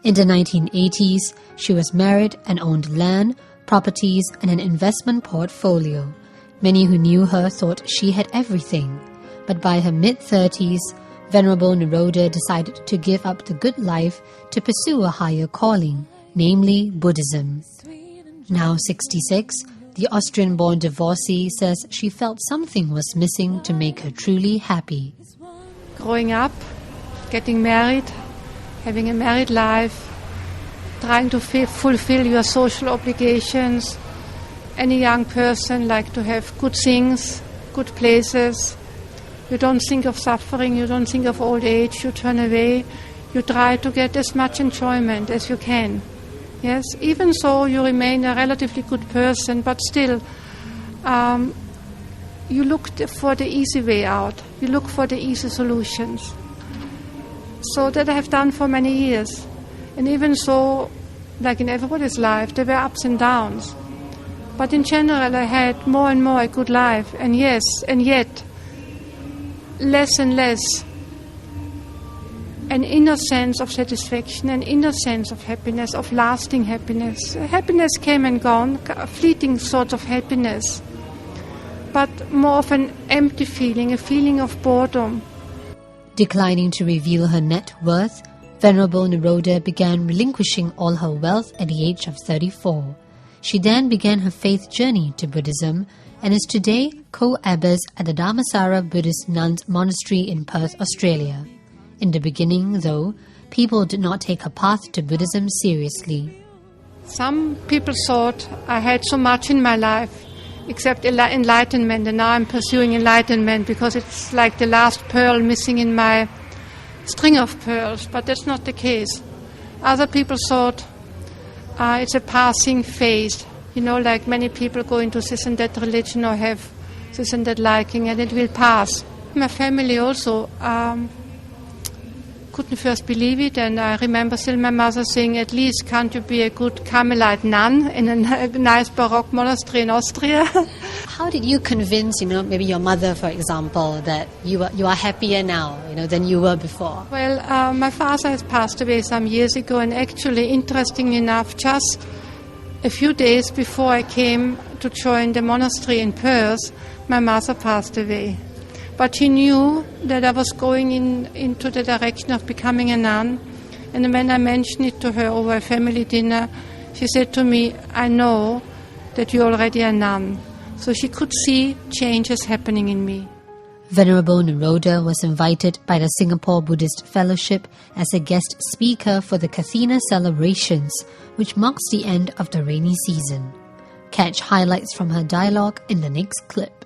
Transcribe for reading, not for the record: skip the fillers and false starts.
In the 1980s, she was married and owned land, properties, and an investment portfolio. Many who knew her thought she had everything. But by her mid-30s, Venerable Nirodha decided to give up the good life to pursue a higher calling, namely Buddhism. Now 66, the Austrian-born divorcee says she felt something was missing to make her truly happy. Growing up, getting married, having a married life, trying to fulfill your social obligations. Any young person like to have good things, good places. You don't think of suffering, you don't think of old age, you turn away. You try to get as much enjoyment as you can. Yes, even so you remain a relatively good person, but still you look for the easy way out. You look for the easy solutions. So that I have done for many years. And even so, like in everybody's life, there were ups and downs. But in general, I had more and more a good life. And yes, and yet, less and less, an inner sense of satisfaction, an inner sense of happiness, of lasting happiness. Happiness came and gone, fleeting sorts of happiness, but more of an empty feeling, a feeling of boredom. Declining to reveal her net worth, Venerable Nirodha began relinquishing all her wealth at the age of 34. She then began her faith journey to Buddhism and is today co-abbess at the Dharmasara Buddhist Nuns Monastery in Perth, Australia. In the beginning, though, people did not take her path to Buddhism seriously. Some people thought I had so much in my life, except enlightenment, and now I'm pursuing enlightenment because it's like the last pearl missing in my string of pearls, but that's not the case. Other people thought it's a passing phase, like many people go into this and that religion or have this and that liking, and it will pass. My family also couldn't first believe it, and I remember still my mother saying, at least can't you be a good Carmelite nun in a nice Baroque monastery in Austria? How did you convince, maybe your mother, for example, that you are happier now, than you were before? Well, my father has passed away some years ago, and actually, interestingly enough, just a few days before I came to join the monastery in Perth, my mother passed away. But she knew that I was going into the direction of becoming a nun. And when I mentioned it to her over a family dinner, she said to me, I know that you're already a nun. So she could see changes happening in me. Venerable Nirodha was invited by the Singapore Buddhist Fellowship as a guest speaker for the Kathina celebrations, which marks the end of the rainy season. Catch highlights from her dialogue in the next clip.